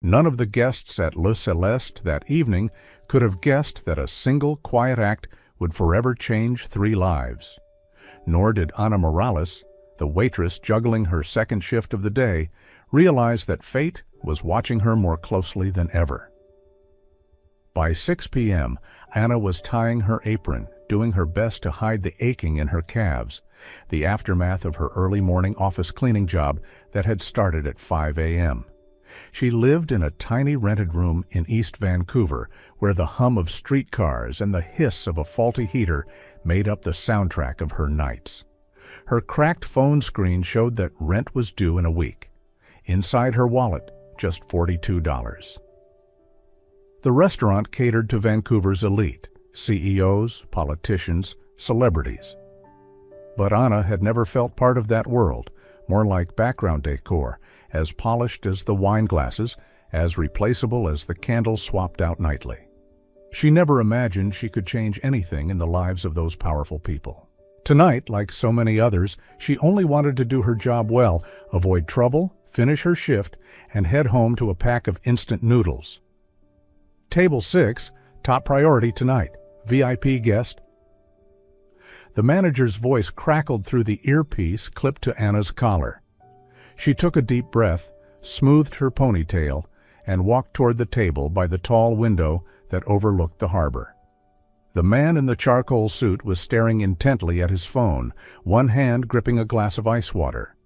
None of the guests at Le Celeste that evening could have guessed that a single quiet act would forever change 3 lives. Nor did Ana Morales, the waitress juggling her second shift of the day, realize that fate was watching her more closely than ever. By 6 p.m., Ana was tying her apron, doing her best to hide the aching in her calves, the aftermath of her early morning office cleaning job that had started at 5 a.m. She lived in a tiny rented room in East Vancouver where the hum of streetcars and the hiss of a faulty heater made up the soundtrack of her nights. Her cracked phone screen showed that rent was due in a week. Inside her wallet, just $42. The restaurant catered to Vancouver's elite, CEOs, politicians, celebrities. But Ana had never felt part of that world, more like background decor, as polished as the wine glasses, as replaceable as the candles swapped out nightly. She never imagined she could change anything in the lives of those powerful people. Tonight, like so many others, she only wanted to do her job well, avoid trouble, finish her shift, and head home to a pack of instant noodles. Table 6, top priority tonight, VIP guest. The manager's voice crackled through the earpiece clipped to Anna's collar. She took a deep breath, smoothed her ponytail, and walked toward the table by the tall window that overlooked the harbor. The man in the charcoal suit was staring intently at his phone, one hand gripping a glass of ice water.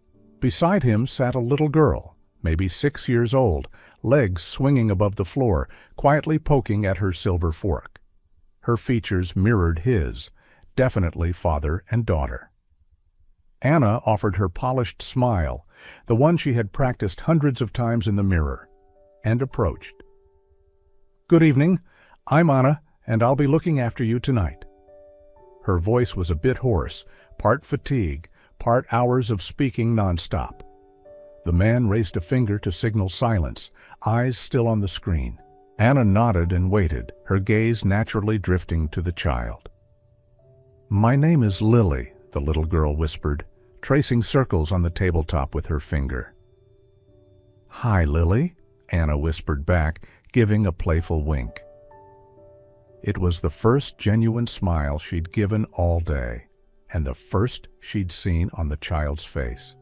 Beside him sat a little girl, maybe 6 years old, legs swinging above the floor, quietly poking at her silver fork. Her features mirrored his, definitely father and daughter. Ana offered her polished smile, the one she had practiced hundreds of times in the mirror, and approached. "Good evening. I'm Ana, and I'll be looking after you tonight." Her voice was a bit hoarse, part fatigue, part hours of speaking nonstop. The man raised a finger to signal silence, eyes still on the screen. Ana nodded and waited, her gaze naturally drifting to the child. "My name is Lily," the little girl whispered, tracing circles on the tabletop with her finger. "Hi, Lily," Ana whispered back, giving a playful wink. It was the first genuine smile she'd given all day, and the first she'd seen on the child's face.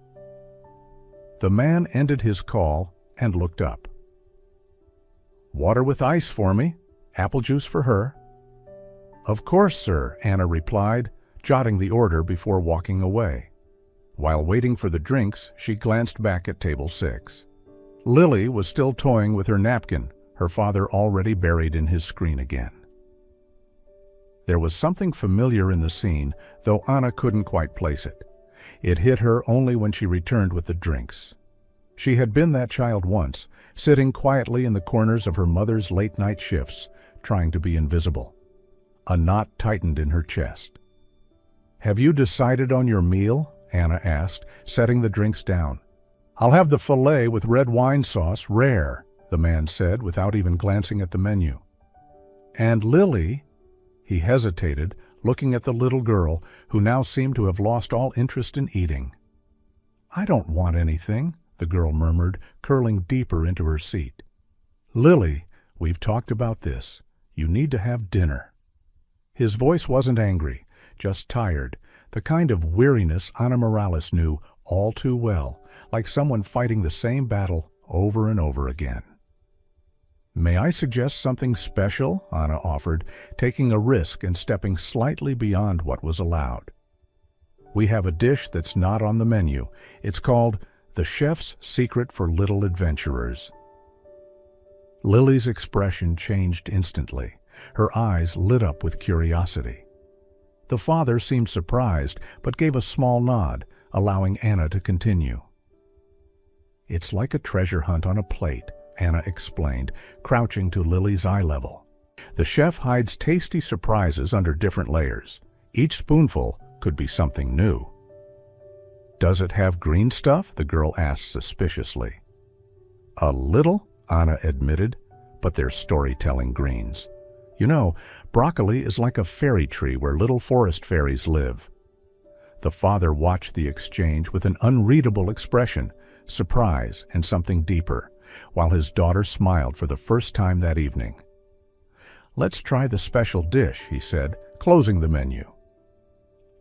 The man ended his call and looked up. "Water with ice for me, apple juice for her." "Of course, sir," Ana replied, jotting the order before walking away. While waiting for the drinks, she glanced back at table 6. Lily was still toying with her napkin, her father already buried in his screen again. There was something familiar in the scene, though Ana couldn't quite place it. It hit her only when she returned with the drinks. She had been that child once, sitting quietly in the corners of her mother's late-night shifts, trying to be invisible. A knot tightened in her chest. "Have you decided on your meal?" Ana asked, setting the drinks down. "I'll have the filet with red wine sauce, rare," the man said without even glancing at the menu. "And Lily," he hesitated, looking at the little girl, who now seemed to have lost all interest in eating. "I don't want anything," the girl murmured, curling deeper into her seat. "Lily, we've talked about this. You need to have dinner." His voice wasn't angry, just tired, the kind of weariness Ana Morales knew all too well, like someone fighting the same battle over and over again. "May I suggest something special?" Ana offered, taking a risk and stepping slightly beyond what was allowed. "We have a dish that's not on the menu. It's called The Chef's Secret for Little Adventurers." Lily's expression changed instantly. Her eyes lit up with curiosity. The father seemed surprised, but gave a small nod, allowing Ana to continue. "It's like a treasure hunt on a plate," Ana explained, crouching to Lily's eye level. "The chef hides tasty surprises under different layers. Each spoonful could be something new." "Does it have green stuff?" the girl asked suspiciously. "A little," Ana admitted, "but they're storytelling greens. You know, broccoli is like a fairy tree where little forest fairies live." The father watched the exchange with an unreadable expression, surprise and something deeper, while his daughter smiled for the first time that evening. "Let's try the special dish," he said, closing the menu.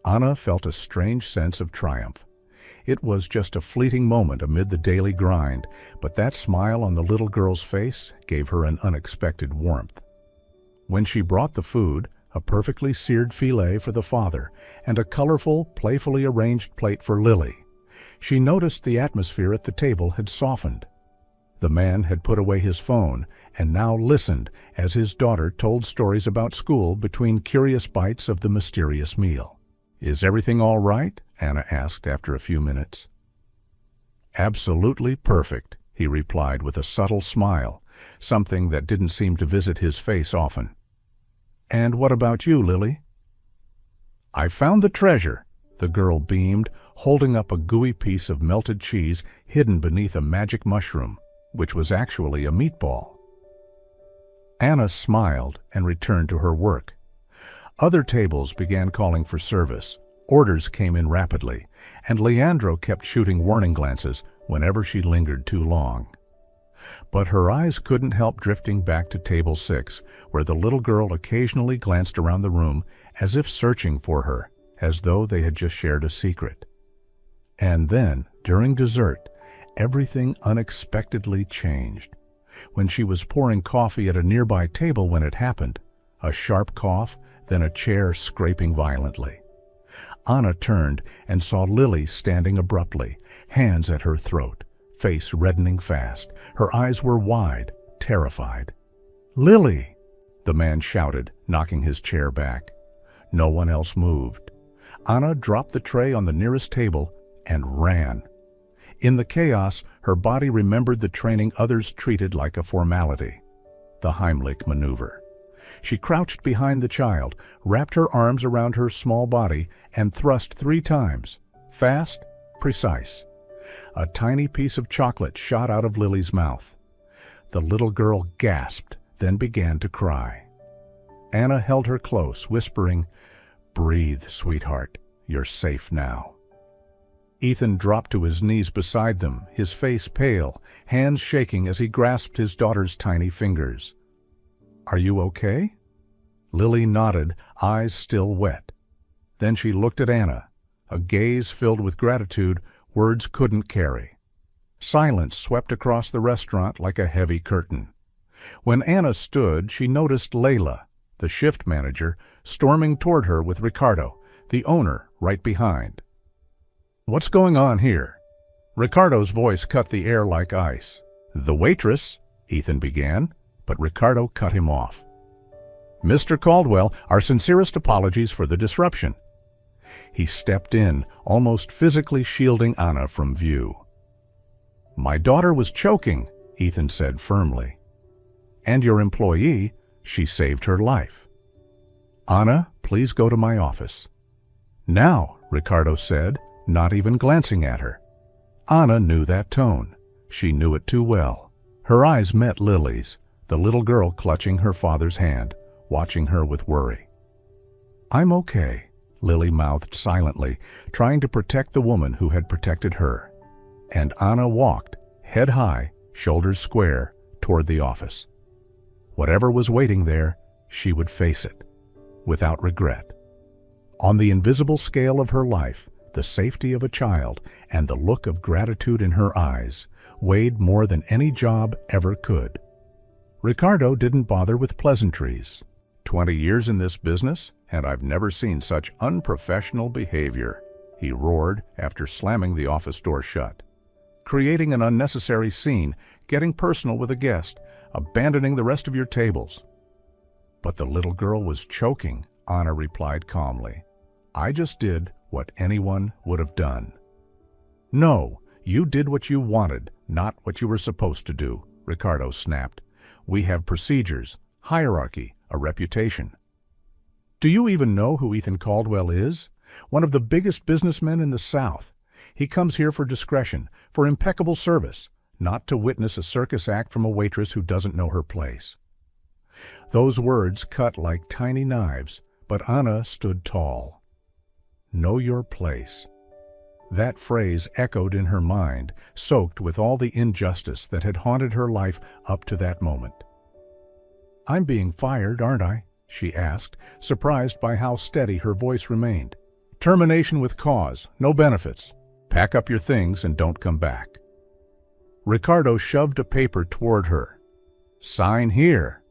Anna felt a strange sense of triumph. It was just a fleeting moment amid the daily grind, but that smile on the little girl's face gave her an unexpected warmth. When she brought the food, a perfectly seared filet for the father and a colorful, playfully arranged plate for Lily, she noticed the atmosphere at the table had softened. The man had put away his phone and now listened as his daughter told stories about school between curious bites of the mysterious meal. "Is everything all right?" Anna asked after a few minutes. "Absolutely perfect," he replied with a subtle smile, something that didn't seem to visit his face often. "And what about you, Lily?" "I found the treasure," the girl beamed, holding up a gooey piece of melted cheese hidden beneath a magic mushroom, which was actually a meatball. Anna smiled and returned to her work. Other tables began calling for service. Orders came in rapidly, and Leandro kept shooting warning glances whenever she lingered too long. But her eyes couldn't help drifting back to table 6, where the little girl occasionally glanced around the room as if searching for her, as though they had just shared a secret. And then, during dessert, everything unexpectedly changed. When she was pouring coffee at a nearby table when it happened, a sharp cough, then a chair scraping violently. Anna turned and saw Lily standing abruptly, hands at her throat, face reddening fast. Her eyes were wide, terrified. "Lily!" the man shouted, knocking his chair back. No one else moved. Anna dropped the tray on the nearest table and ran. In the chaos, her body remembered the training others treated like a formality, the Heimlich maneuver. She crouched behind the child, wrapped her arms around her small body, and thrust 3 times, fast, precise. A tiny piece of chocolate shot out of Lily's mouth. The little girl gasped, then began to cry. Anna held her close, whispering, "Breathe, sweetheart. You're safe now." Ethan dropped to his knees beside them, his face pale, hands shaking as he grasped his daughter's tiny fingers. "Are you okay?" Lily nodded, eyes still wet. Then she looked at Anna, a gaze filled with gratitude words couldn't carry. Silence swept across the restaurant like a heavy curtain. When Anna stood, she noticed Layla, the shift manager, storming toward her with Ricardo, the owner, right behind. "What's going on here?" Ricardo's voice cut the air like ice. "The waitress," Ethan began, but Ricardo cut him off. "Mr. Caldwell, our sincerest apologies for the disruption." He stepped in, almost physically shielding Anna from view. "My daughter was choking," Ethan said firmly. "And your employee, she saved her life. Anna, please go to my office." "Now," Ricardo said, not even glancing at her. Anna knew that tone. She knew it too well. Her eyes met Lily's, the little girl clutching her father's hand, watching her with worry. "I'm okay," Lily mouthed silently, trying to protect the woman who had protected her. And Anna walked, head high, shoulders square, toward the office. Whatever was waiting there, she would face it, without regret. On the invisible scale of her life, the safety of a child and the look of gratitude in her eyes weighed more than any job ever could. Ricardo didn't bother with pleasantries. 20 years in this business, and I've never seen such unprofessional behavior, he roared after slamming the office door shut. Creating an unnecessary scene, getting personal with a guest, abandoning the rest of your tables. "But the little girl was choking," Anna replied calmly. "I just did what anyone would have done." "No, you did what you wanted, not what you were supposed to do," Ricardo snapped. "We have procedures, hierarchy, a reputation." "Do you even know who Ethan Caldwell is? One of the biggest businessmen in the South. He comes here for discretion, for impeccable service, not to witness a circus act from a waitress who doesn't know her place." Those words cut like tiny knives, but Anna stood tall. Know your place. That phrase echoed in her mind, soaked with all the injustice that had haunted her life up to that moment. "I'm being fired, aren't I?" she asked, surprised by how steady her voice remained. "Termination with cause, no benefits. Pack up your things and don't come back." Ricardo shoved a paper toward her. "Sign here."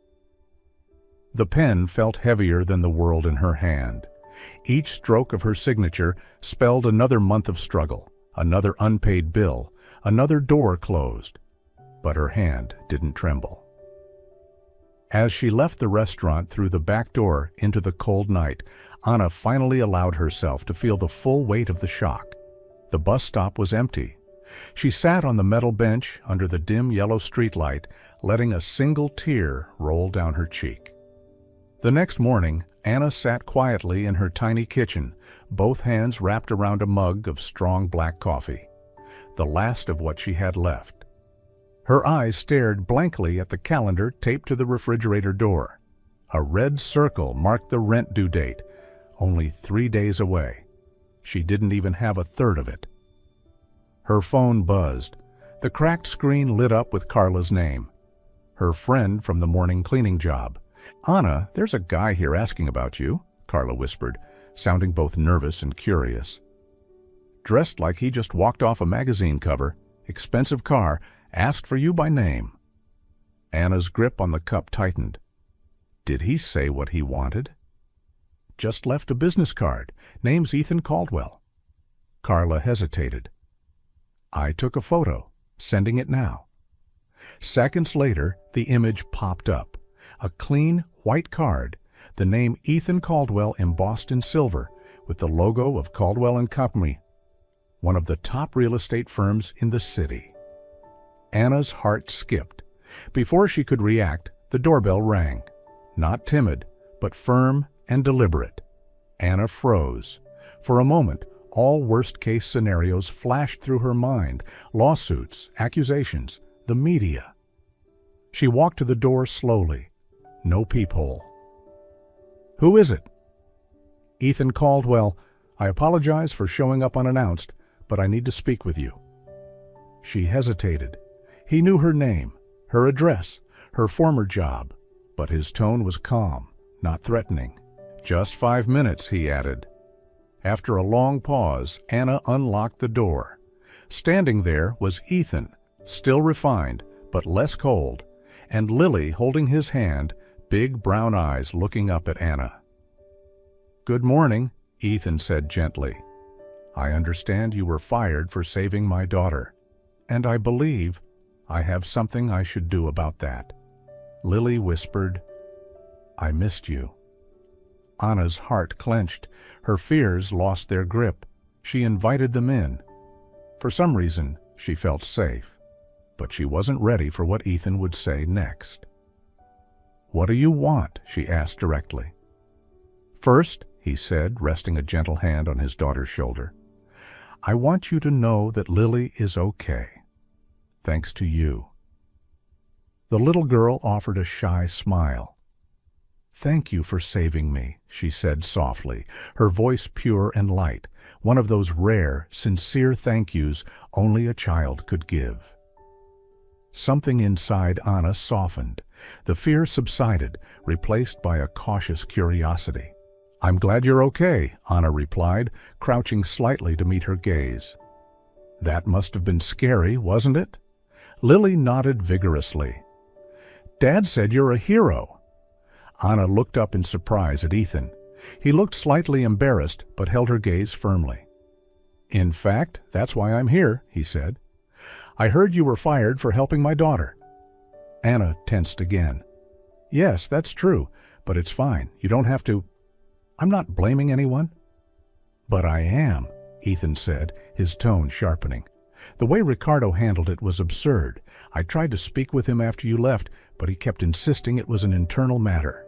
The pen felt heavier than the world in her hand. Each stroke of her signature spelled another month of struggle, another unpaid bill, another door closed. But her hand didn't tremble. As she left the restaurant through the back door into the cold night, Anna finally allowed herself to feel the full weight of the shock. The bus stop was empty. She sat on the metal bench under the dim yellow streetlight, letting a single tear roll down her cheek. The next morning, Anna sat quietly in her tiny kitchen, both hands wrapped around a mug of strong black coffee, the last of what she had left. Her eyes stared blankly at the calendar taped to the refrigerator door. A red circle marked the rent due date, only 3 days away. She didn't even have a third of it. Her phone buzzed. The cracked screen lit up with Carla's name. Her friend from the morning cleaning job. "Anna, there's a guy here asking about you," Carla whispered, sounding both nervous and curious. "Dressed like he just walked off a magazine cover, expensive car, asked for you by name." Anna's grip on the cup tightened. Did he say what he wanted? "Just left a business card. Name's Ethan Caldwell." Carla hesitated. "I took a photo. Sending it now." Seconds later, the image popped up. A clean, white card, the name Ethan Caldwell embossed in silver, with the logo of Caldwell & Company, one of the top real estate firms in the city. Anna's heart skipped. Before she could react, the doorbell rang. Not timid, but firm and deliberate. Anna froze. For a moment, all worst-case scenarios flashed through her mind: lawsuits, accusations, the media. She walked to the door slowly. No peephole. "Who is it?" "Ethan Caldwell. I apologize for showing up unannounced, but I need to speak with you." She hesitated. He knew her name, her address, her former job, but his tone was calm, not threatening. "Just 5 minutes," he added. After a long pause, Anna unlocked the door. Standing there was Ethan, still refined, but less cold, and Lily holding his hand, big brown eyes looking up at Anna. "Good morning," Ethan said gently. "I understand you were fired for saving my daughter, and I believe I have something I should do about that." Lily whispered, "I missed you." Anna's heart clenched. Her fears lost their grip. She invited them in. For some reason, she felt safe, but she wasn't ready for what Ethan would say next. "What do you want?" she asked directly. "First," he said, resting a gentle hand on his daughter's shoulder, "I want you to know that Lily is okay, thanks to you." The little girl offered a shy smile. "Thank you for saving me," she said softly, her voice pure and light, one of those rare, sincere thank yous only a child could give. Something inside Anna softened. The fear subsided, replaced by a cautious curiosity. "I'm glad you're okay," Anna replied, crouching slightly to meet her gaze. "That must have been scary, wasn't it?" Lily nodded vigorously. "Dad said you're a hero." Anna looked up in surprise at Ethan. He looked slightly embarrassed, but held her gaze firmly. "In fact, that's why I'm here," he said. "I heard you were fired for helping my daughter." Anna tensed again. "Yes, that's true, but it's fine. You don't have to—" "I'm not blaming anyone." "But I am," Ethan said, his tone sharpening. "The way Ricardo handled it was absurd. I tried to speak with him after you left, but he kept insisting it was an internal matter."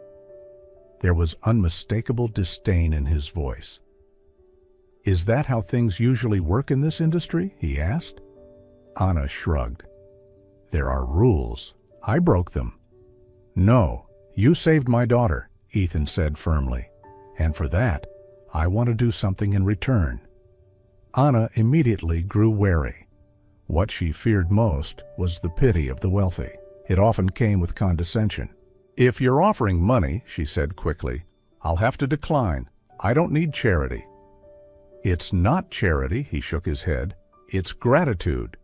There was unmistakable disdain in his voice. "Is that how things usually work in this industry?" he asked. Anna shrugged. "There are rules. I broke them." "No, you saved my daughter," Ethan said firmly. "And for that, I want to do something in return." Anna immediately grew wary. What she feared most was the pity of the wealthy. It often came with condescension. "If you're offering money," she said quickly, "I'll have to decline. I don't need charity." "It's not charity," he shook his head. "It's gratitude."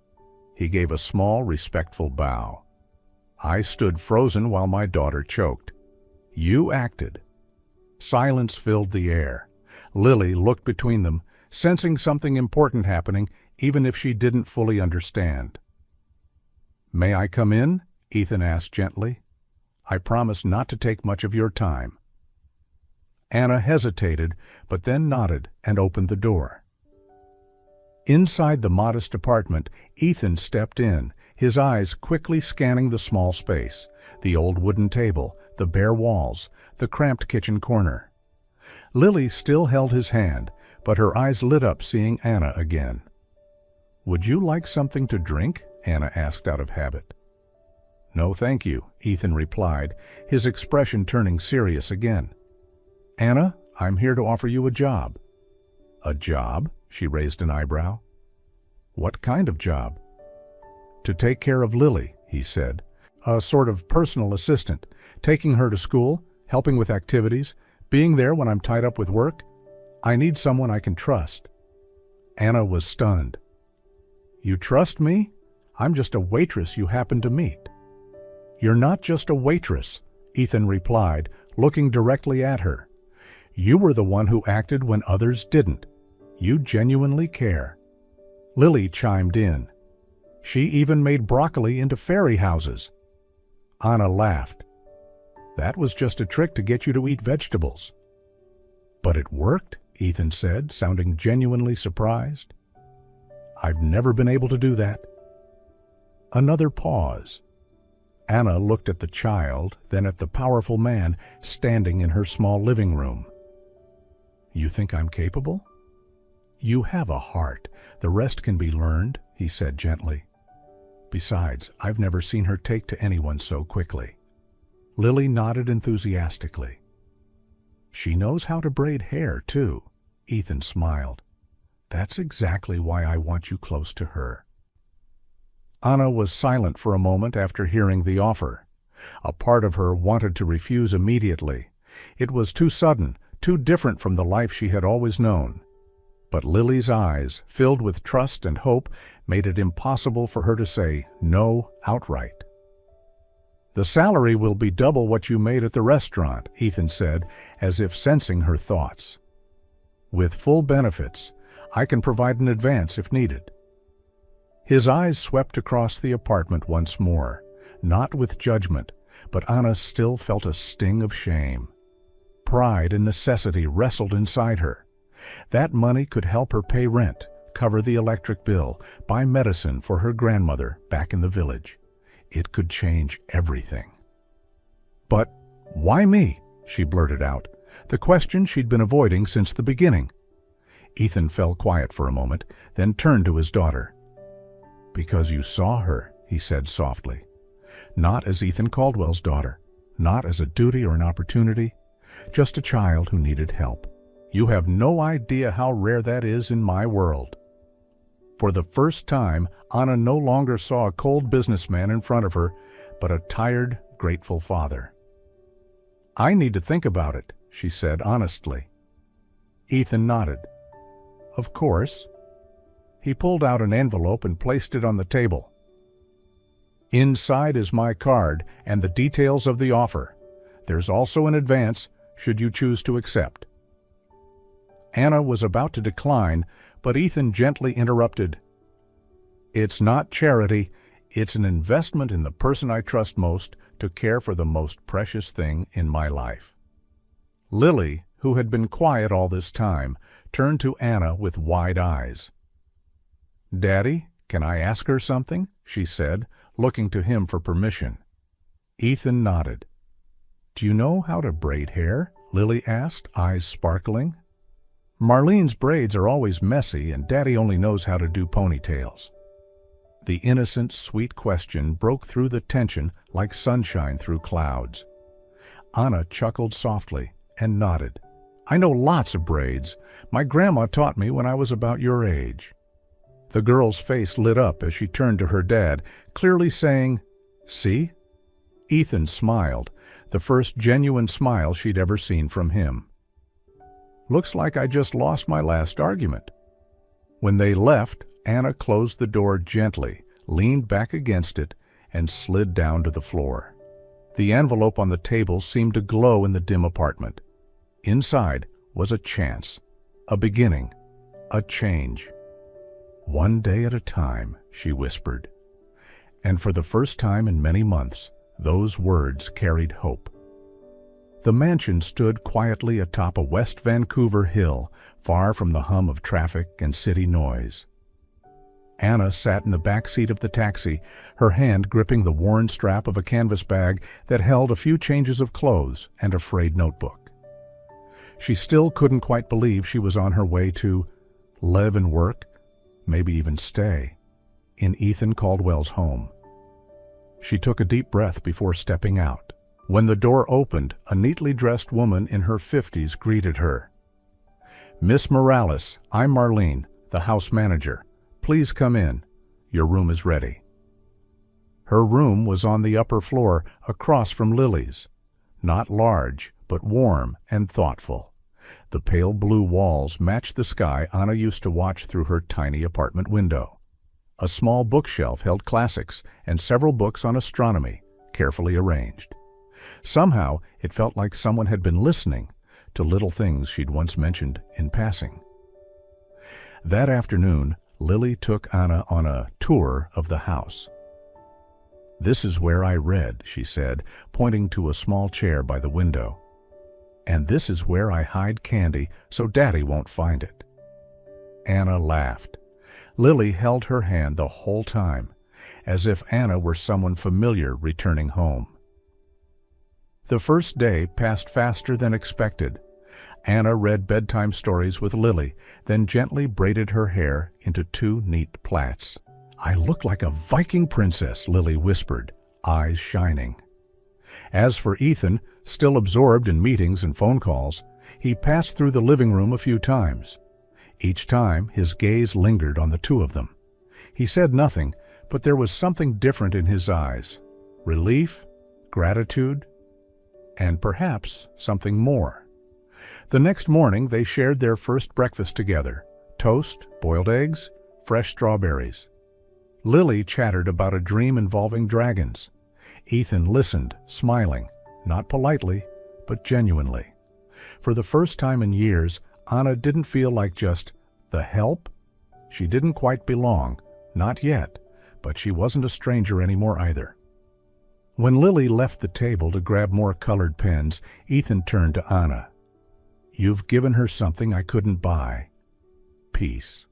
He gave a small, respectful bow. I stood frozen while my daughter choked. "You acted." Silence filled the air. Lily looked between them, sensing something important happening, even if she didn't fully understand. "May I come in?" Ethan asked gently. "I promise not to take much of your time." Anna hesitated, but then nodded and opened the door. Inside the modest apartment, Ethan stepped in, his eyes quickly scanning the small space, the old wooden table, the bare walls, the cramped kitchen corner. Lily still held his hand, but her eyes lit up seeing Anna again. "Would you like something to drink?" Anna asked out of habit. "No, thank you," Ethan replied, his expression turning serious again. "Anna, I'm here to offer you a job." "A job?" She raised an eyebrow. "What kind of job?" "To take care of Lily," he said. "A sort of personal assistant, taking her to school, helping with activities, being there when I'm tied up with work. I need someone I can trust." Anna was stunned. "You trust me? I'm just a waitress you happened to meet." "You're not just a waitress," Ethan replied, looking directly at her. "You were the one who acted when others didn't. You genuinely care." Lily chimed in. "She even made broccoli into fairy houses." Anna laughed. "That was just a trick to get you to eat vegetables." "But it worked," Ethan said, sounding genuinely surprised. "I've never been able to do that." Another pause. Anna looked at the child, then at the powerful man standing in her small living room. "You think I'm capable?" "You have a heart. The rest can be learned," he said gently. "Besides, I've never seen her take to anyone so quickly." Lily nodded enthusiastically. "She knows how to braid hair, too." Ethan smiled. "That's exactly why I want you close to her." Anna was silent for a moment after hearing the offer. A part of her wanted to refuse immediately. It was too sudden, too different from the life she had always known. But Lily's eyes, filled with trust and hope, made it impossible for her to say no outright. "The salary will be double what you made at the restaurant," Ethan said, as if sensing her thoughts. "With full benefits. I can provide an advance if needed." His eyes swept across the apartment once more, not with judgment, but Anna still felt a sting of shame. Pride and necessity wrestled inside her. That money could help her pay rent, cover the electric bill, buy medicine for her grandmother back in the village. It could change everything. "But why me?" she blurted out, the question she'd been avoiding since the beginning. Ethan fell quiet for a moment, then turned to his daughter. "Because you saw her," he said softly. "Not as Ethan Caldwell's daughter, not as a duty or an opportunity, just a child who needed help. You have no idea how rare that is in my world." For the first time, Anna no longer saw a cold businessman in front of her, but a tired, grateful father. "I need to think about it," she said honestly. Ethan nodded. "Of course." He pulled out an envelope and placed it on the table. "Inside is my card and the details of the offer. There's also an advance, should you choose to accept." Anna was about to decline, but Ethan gently interrupted. "It's not charity. It's an investment in the person I trust most to care for the most precious thing in my life." Lily, who had been quiet all this time, turned to Anna with wide eyes. "Daddy, can I ask her something?" she said, looking to him for permission. Ethan nodded. "Do you know how to braid hair?" Lily asked, eyes sparkling. "Marlene's braids are always messy, and Daddy only knows how to do ponytails." The innocent, sweet question broke through the tension like sunshine through clouds. Anna chuckled softly and nodded. I know lots of braids. My grandma taught me when I was about your age." The girl's face lit up as she turned to her dad, clearly saying, "See?" Ethan smiled, the first genuine smile she'd ever seen from him. "Looks like I just lost my last argument." When they left, Anna closed the door gently, leaned back against it, and slid down to the floor. The envelope on the table seemed to glow in the dim apartment. Inside was a chance, a beginning, a change. "One day at a time," she whispered. And for the first time in many months, those words carried hope. The mansion stood quietly atop a West Vancouver hill, far from the hum of traffic and city noise. Anna sat in the back seat of the taxi, her hand gripping the worn strap of a canvas bag that held a few changes of clothes and a frayed notebook. She still couldn't quite believe she was on her way to live and work, maybe even stay, in Ethan Caldwell's home. She took a deep breath before stepping out. When the door opened, a neatly dressed woman in her 50s greeted her. "Miss Morales, I'm Marlene, the house manager. Please come in. Your room is ready." Her room was on the upper floor, across from Lily's. Not large, but warm and thoughtful. The pale blue walls matched the sky Anna used to watch through her tiny apartment window. A small bookshelf held classics and several books on astronomy, carefully arranged. Somehow, it felt like someone had been listening to little things she'd once mentioned in passing. That afternoon, Lily took Anna on a tour of the house. "This is where I read," she said, pointing to a small chair by the window. "And this is where I hide candy so Daddy won't find it." Anna laughed. Lily held her hand the whole time, as if Anna were someone familiar returning home. The first day passed faster than expected. Anna read bedtime stories with Lily, then gently braided her hair into 2 neat plaits. "I look like a Viking princess," Lily whispered, eyes shining. As for Ethan, still absorbed in meetings and phone calls, he passed through the living room a few times. Each time, his gaze lingered on the two of them. He said nothing, but there was something different in his eyes. Relief, gratitude, and perhaps something more. The next morning, they shared their first breakfast together. Toast, boiled eggs, fresh strawberries. Lily chattered about a dream involving dragons. Ethan listened, smiling, not politely, but genuinely. For the first time in years, Anna didn't feel like just the help. She didn't quite belong, not yet, but she wasn't a stranger anymore either. When Lily left the table to grab more colored pens, Ethan turned to Anna. "You've given her something I couldn't buy. Peace."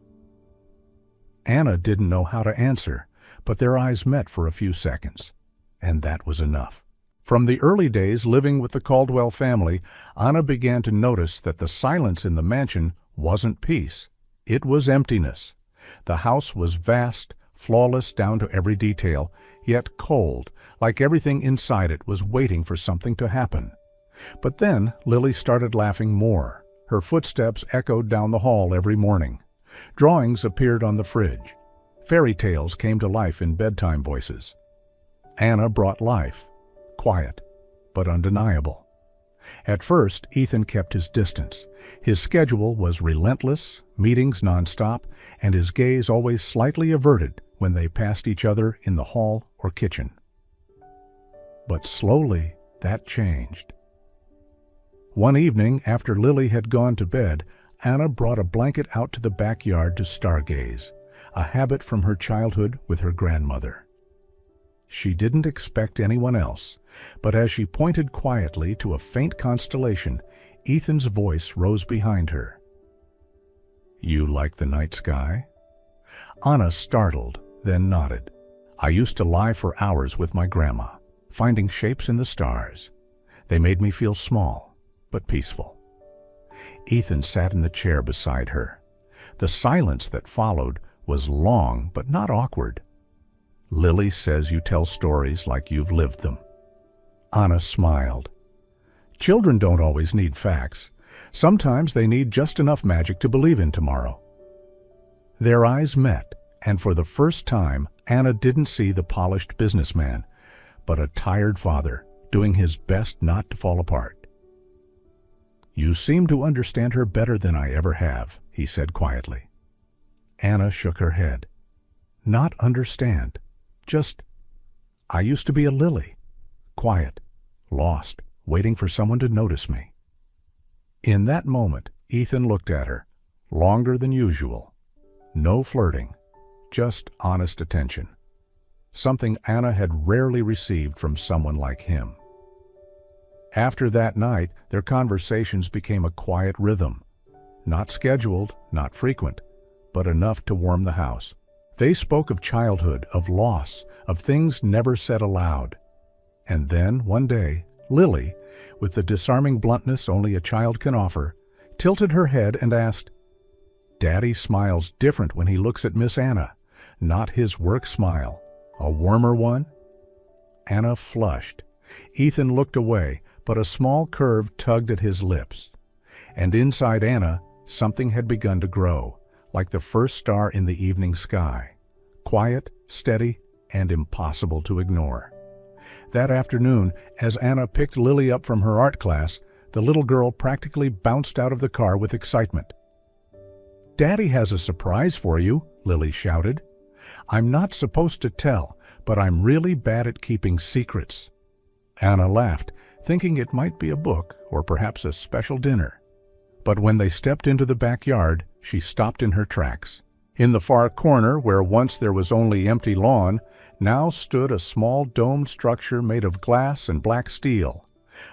Anna didn't know how to answer, but their eyes met for a few seconds, and that was enough. From the early days living with the Caldwell family, Anna began to notice that the silence in the mansion wasn't peace. It was emptiness. The house was vast, flawless down to every detail, yet cold, like everything inside it was waiting for something to happen. But then Lily started laughing more. Her footsteps echoed down the hall every morning. Drawings appeared on the fridge. Fairy tales came to life in bedtime voices. Anna brought life, quiet, but undeniable. At first, Ethan kept his distance. His schedule was relentless, meetings nonstop, and his gaze always slightly averted when they passed each other in the hall or kitchen. But slowly, that changed. One evening, after Lily had gone to bed, Anna brought a blanket out to the backyard to stargaze, a habit from her childhood with her grandmother. She didn't expect anyone else, but as she pointed quietly to a faint constellation, Ethan's voice rose behind her. "You like the night sky?" Anna startled, then nodded. "I used to lie for hours with my grandma, finding shapes in the stars. They made me feel small, but peaceful." Ethan sat in the chair beside her. The silence that followed was long but not awkward. "Lily says you tell stories like you've lived them." Anna smiled. "Children don't always need facts. Sometimes they need just enough magic to believe in tomorrow. Their eyes met, and for the first time, Anna didn't see the polished businessman, but a tired father doing his best not to fall apart. "You seem to understand her better than I ever have," he said quietly. Anna shook her head. "Not understand. Just, I used to be a lily. Quiet, lost, waiting for someone to notice me." In that moment, Ethan looked at her, longer than usual. No flirting, just honest attention. Something Anna had rarely received from someone like him. After that night, their conversations became a quiet rhythm. Not scheduled, not frequent, but enough to warm the house. They spoke of childhood, of loss, of things never said aloud. And then, one day, Lily, with the disarming bluntness only a child can offer, tilted her head and asked, "Daddy smiles different when he looks at Miss Anna, not his work smile. A warmer one?" Anna flushed. Ethan looked away, but a small curve tugged at his lips. And inside Anna, something had begun to grow, like the first star in the evening sky. Quiet, steady, and impossible to ignore. That afternoon, as Anna picked Lily up from her art class, the little girl practically bounced out of the car with excitement. "Daddy has a surprise for you," Lily shouted. "I'm not supposed to tell, but I'm really bad at keeping secrets." Anna laughed, thinking it might be a book or perhaps a special dinner. But when they stepped into the backyard, she stopped in her tracks. In the far corner, where once there was only empty lawn, now stood a small domed structure made of glass and black steel,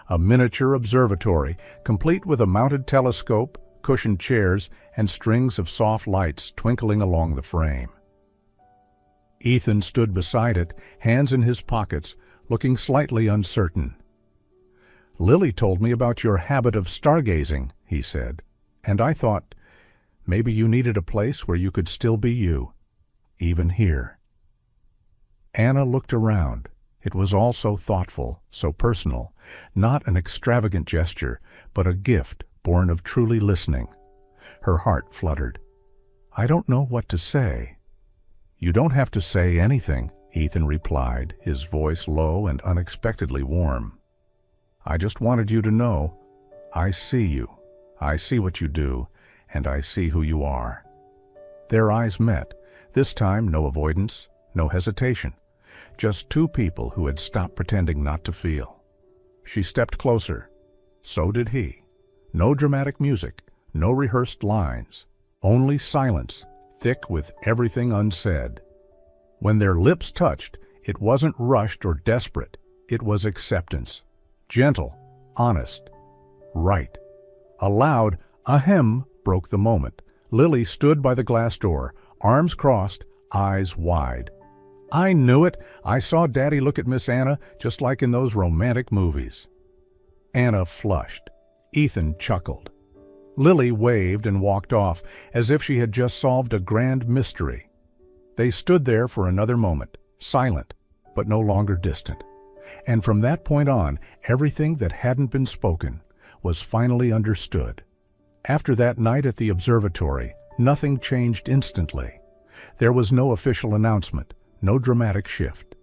a miniature observatory, complete with a mounted telescope, cushioned chairs, and strings of soft lights twinkling along the frame. Ethan stood beside it, hands in his pockets, looking slightly uncertain. "Lily told me about your habit of stargazing," he said, "and I thought maybe you needed a place where you could still be you, even here." Anna looked around. It was all so thoughtful, so personal, not an extravagant gesture, but a gift born of truly listening. Her heart fluttered. "I don't know what to say." "You don't have to say anything," Ethan replied, his voice low and unexpectedly warm. "I just wanted you to know, I see you. I see what you do, and I see who you are." Their eyes met, this time no avoidance, no hesitation, just two people who had stopped pretending not to feel. She stepped closer. So did he. No dramatic music, no rehearsed lines, only silence, thick with everything unsaid. When their lips touched, it wasn't rushed or desperate, it was acceptance. Gentle, honest, right. A loud ahem broke the moment. Lily stood by the glass door, arms crossed, eyes wide. "I knew it! I saw Daddy look at Miss Anna just like in those romantic movies." Anna flushed. Ethan chuckled. Lily waved and walked off, as if she had just solved a grand mystery. They stood there for another moment, silent, but no longer distant. And from that point on, everything that hadn't been spoken was finally understood. After that night at the observatory, nothing changed instantly. There was no official announcement, no dramatic shift.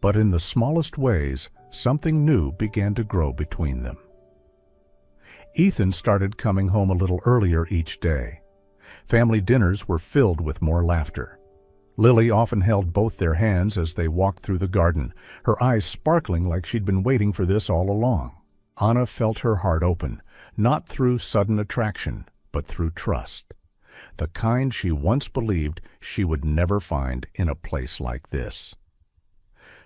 But in the smallest ways, something new began to grow between them. Ethan started coming home a little earlier each day. Family dinners were filled with more laughter. Lily often held both their hands as they walked through the garden, her eyes sparkling like she'd been waiting for this all along. Anna felt her heart open, not through sudden attraction, but through trust. The kind she once believed she would never find in a place like this.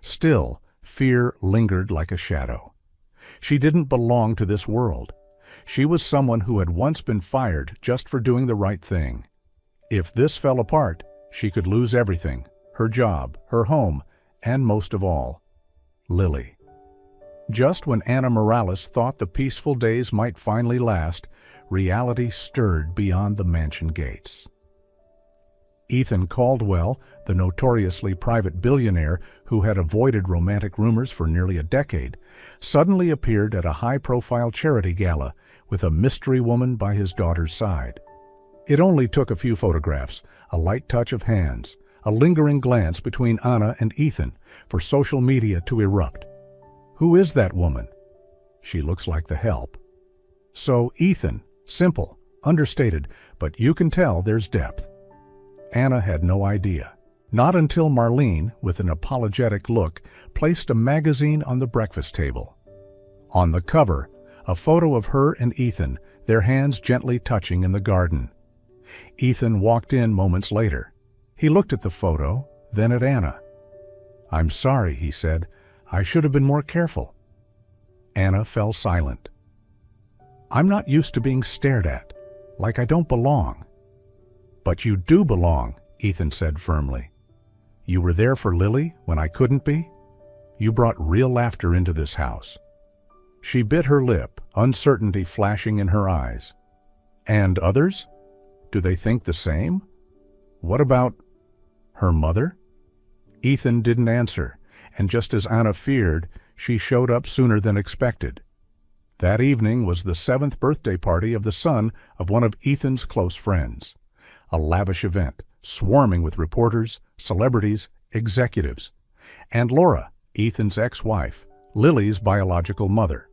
Still, fear lingered like a shadow. She didn't belong to this world. She was someone who had once been fired just for doing the right thing. If this fell apart, she could lose everything, her job, her home, and most of all, Lily. Just when Anna Morales thought the peaceful days might finally last, reality stirred beyond the mansion gates. Ethan Caldwell, the notoriously private billionaire who had avoided romantic rumors for nearly a decade, suddenly appeared at a high-profile charity gala with a mystery woman by his daughter's side. It only took a few photographs, a light touch of hands, a lingering glance between Anna and Ethan for social media to erupt. Who is that woman? She looks like the help. So Ethan, simple, understated, but you can tell there's depth. Anna had no idea. Not until Marlene, with an apologetic look, placed a magazine on the breakfast table. On the cover, a photo of her and Ethan, their hands gently touching in the garden. Ethan walked in moments later. He looked at the photo, then at Anna. "I'm sorry," he said. "I should have been more careful." Anna fell silent. "I'm not used to being stared at, like I don't belong." "But you do belong," Ethan said firmly. "You were there for Lily when I couldn't be. You brought real laughter into this house." She bit her lip, uncertainty flashing in her eyes. "And others? Do they think the same? What about her mother?" Ethan didn't answer, and just as Anna feared, she showed up sooner than expected. That evening was the 7th birthday party of the son of one of Ethan's close friends. A lavish event, swarming with reporters, celebrities, executives. And Laura, Ethan's ex-wife, Lily's biological mother.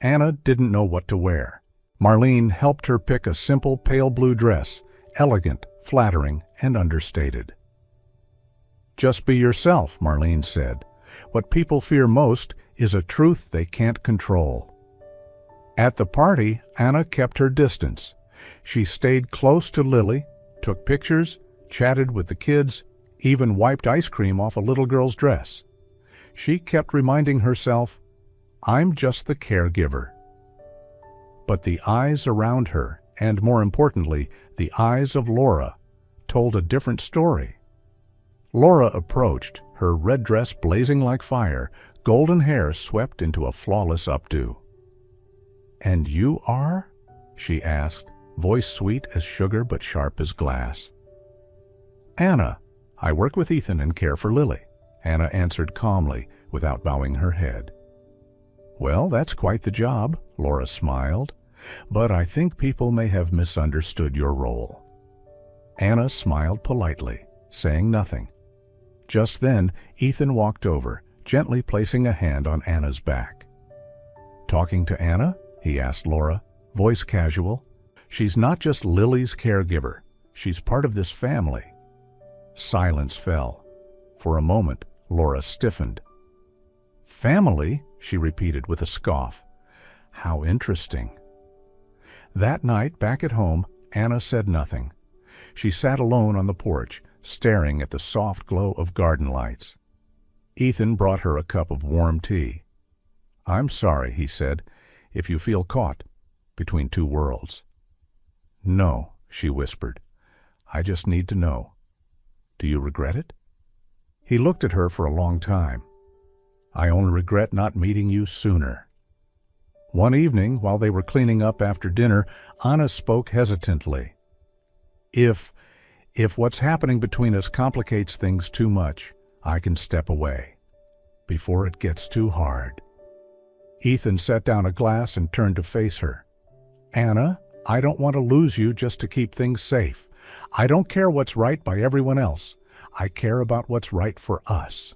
Anna didn't know what to wear. Marlene helped her pick a simple pale blue dress, elegant, flattering, and understated. "Just be yourself," Marlene said. "What people fear most is a truth they can't control." At the party, Anna kept her distance. She stayed close to Lily, took pictures, chatted with the kids, even wiped ice cream off a little girl's dress. She kept reminding herself, "I'm just the caregiver." But the eyes around her, and more importantly, the eyes of Laura, told a different story. Laura approached, her red dress blazing like fire, golden hair swept into a flawless updo. "And you are?" she asked, voice sweet as sugar but sharp as glass. "Anna. I work with Ethan and care for Lily," Anna answered calmly, without bowing her head. "Well, that's quite the job," Laura smiled, "but I think people may have misunderstood your role." Anna smiled politely, saying nothing. Just then, Ethan walked over, gently placing a hand on Anna's back. "Talking to Anna?" he asked Laura, voice casual. "She's not just Lily's caregiver. She's part of this family." Silence fell. For a moment, Laura stiffened. "Family?" she repeated with a scoff. "How interesting." That night, back at home, Anna said nothing. She sat alone on the porch, staring at the soft glow of garden lights. Ethan brought her a cup of warm tea. "I'm sorry," he said, "if you feel caught between two worlds." "No," she whispered. "I just need to know. Do you regret it?" He looked at her for a long time. "I only regret not meeting you sooner." One evening, while they were cleaning up after dinner, Anna spoke hesitantly. If what's happening between us complicates things too much, I can step away, before it gets too hard." Ethan set down a glass and turned to face her. "Anna, I don't want to lose you just to keep things safe. I don't care what's right by everyone else. I care about what's right for us."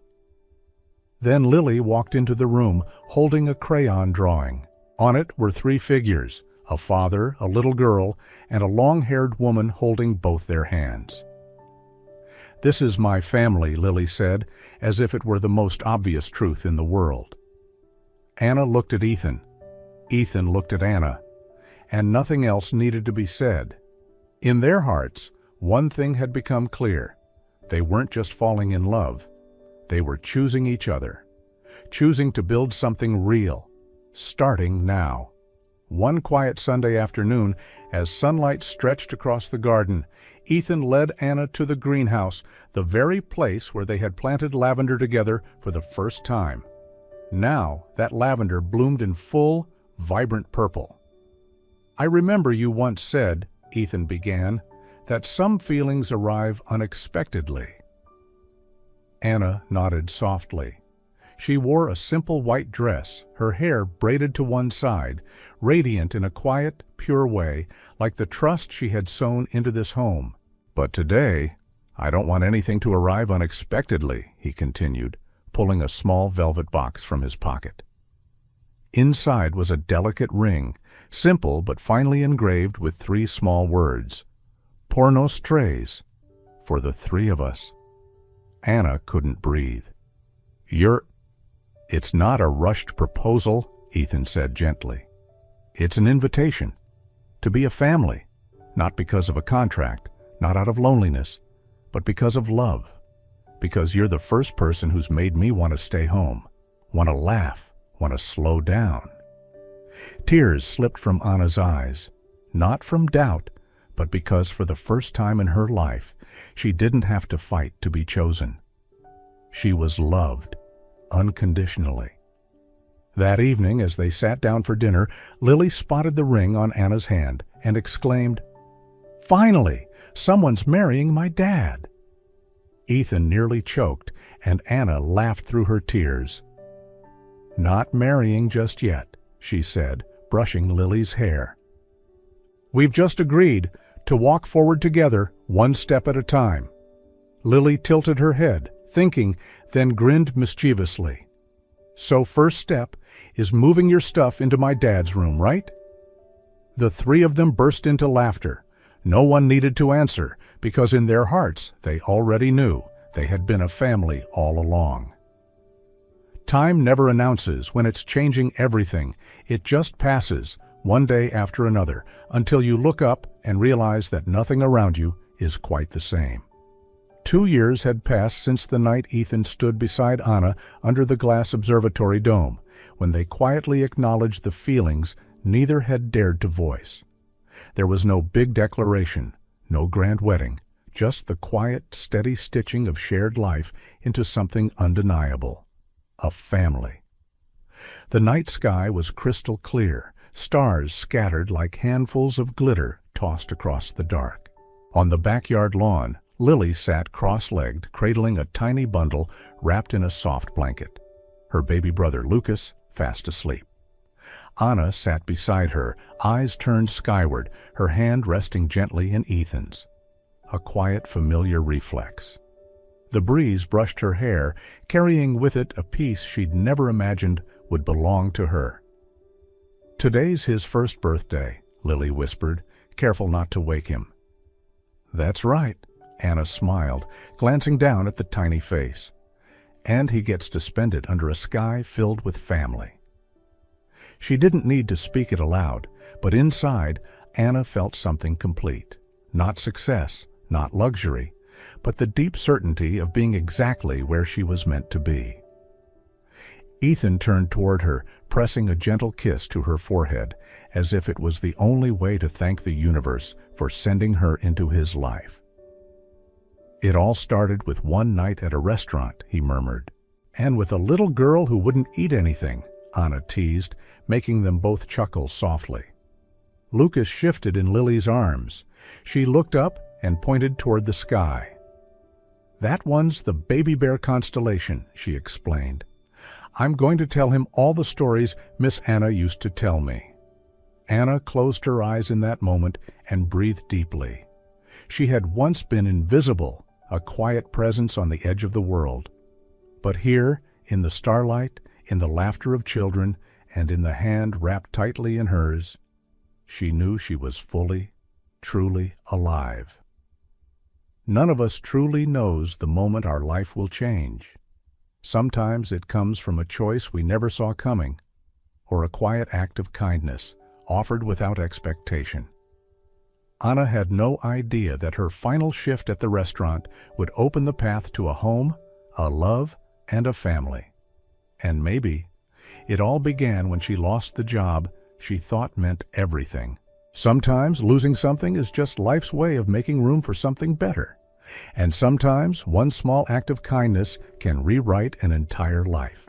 Then Lily walked into the room, holding a crayon drawing. On it were 3 figures, a father, a little girl, and a long-haired woman holding both their hands. "This is my family," Lily said, as if it were the most obvious truth in the world. Anna looked at Ethan. Ethan looked at Anna. And nothing else needed to be said. In their hearts, one thing had become clear. They weren't just falling in love. They were choosing each other, choosing to build something real, starting now. One quiet Sunday afternoon, as sunlight stretched across the garden, Ethan led Anna to the greenhouse, the very place where they had planted lavender together for the first time. Now, that lavender bloomed in full, vibrant purple. "I remember you once said," Ethan began, that some feelings arrive unexpectedly. Anna nodded softly. She wore a simple white dress, her hair braided to one side, radiant in a quiet, pure way, like the trust she had sown into this home. "But today, I don't want anything to arrive unexpectedly," he continued, pulling a small velvet box from his pocket. Inside was a delicate ring, simple but finely engraved with 3 small words. "Por nos tres," for the 3 of us. Anna couldn't breathe. "It's not a rushed proposal," Ethan said gently. "It's an invitation to be a family, not because of a contract, not out of loneliness, but because of love. Because you're the first person who's made me want to stay home, want to laugh, want to slow down." Tears slipped from Anna's eyes, not from doubt, but because for the first time in her life, she didn't have to fight to be chosen. She was loved unconditionally. That evening, as they sat down for dinner, Lily spotted the ring on Anna's hand and exclaimed, "Finally, someone's marrying my dad." Ethan nearly choked, and Anna laughed through her tears. "Not marrying just yet," she said, brushing Lily's hair. "We've just agreed to walk forward together, one step at a time." Lily tilted her head, thinking, then grinned mischievously. "So first step is moving your stuff into my dad's room, right?" The 3 of them burst into laughter. No one needed to answer, because in their hearts they already knew they had been a family all along. Time never announces when it's changing everything. It just passes, one day after another, until you look up and realize that nothing around you is quite the same. 2 years had passed since the night Ethan stood beside Anna under the glass observatory dome, when they quietly acknowledged the feelings neither had dared to voice. There was no big declaration, no grand wedding, just the quiet, steady stitching of shared life into something undeniable. A family. The night sky was crystal clear, stars scattered like handfuls of glitter tossed across the dark. On the backyard lawn, Lily sat cross-legged, cradling a tiny bundle wrapped in a soft blanket, her baby brother Lucas fast asleep. Anna sat beside her, eyes turned skyward, her hand resting gently in Ethan's. A quiet, familiar reflex. The breeze brushed her hair, carrying with it a piece she'd never imagined would belong to her. "Today's his first birthday," Lily whispered, careful not to wake him. "That's right," Anna smiled, glancing down at the tiny face. "And he gets to spend it under a sky filled with family." She didn't need to speak it aloud, but inside, Anna felt something complete. Not success, not luxury, but the deep certainty of being exactly where she was meant to be. Ethan turned toward her, pressing a gentle kiss to her forehead, as if it was the only way to thank the universe for sending her into his life. "It all started with one night at a restaurant," he murmured. "And with a little girl who wouldn't eat anything," Anna teased, making them both chuckle softly. Lucas shifted in Lily's arms. She looked up and pointed toward the sky. "That one's the baby bear constellation," she explained. "I'm going to tell him all the stories Miss Anna used to tell me." Anna closed her eyes in that moment and breathed deeply. She had once been invisible, a quiet presence on the edge of the world. But here, in the starlight, in the laughter of children, and in the hand wrapped tightly in hers, she knew she was fully, truly alive. None of us truly knows the moment our life will change. Sometimes it comes from a choice we never saw coming, or a quiet act of kindness, offered without expectation. Anna had no idea that her final shift at the restaurant would open the path to a home, a love, and a family. And maybe it all began when she lost the job she thought meant everything. Sometimes losing something is just life's way of making room for something better. And sometimes one small act of kindness can rewrite an entire life.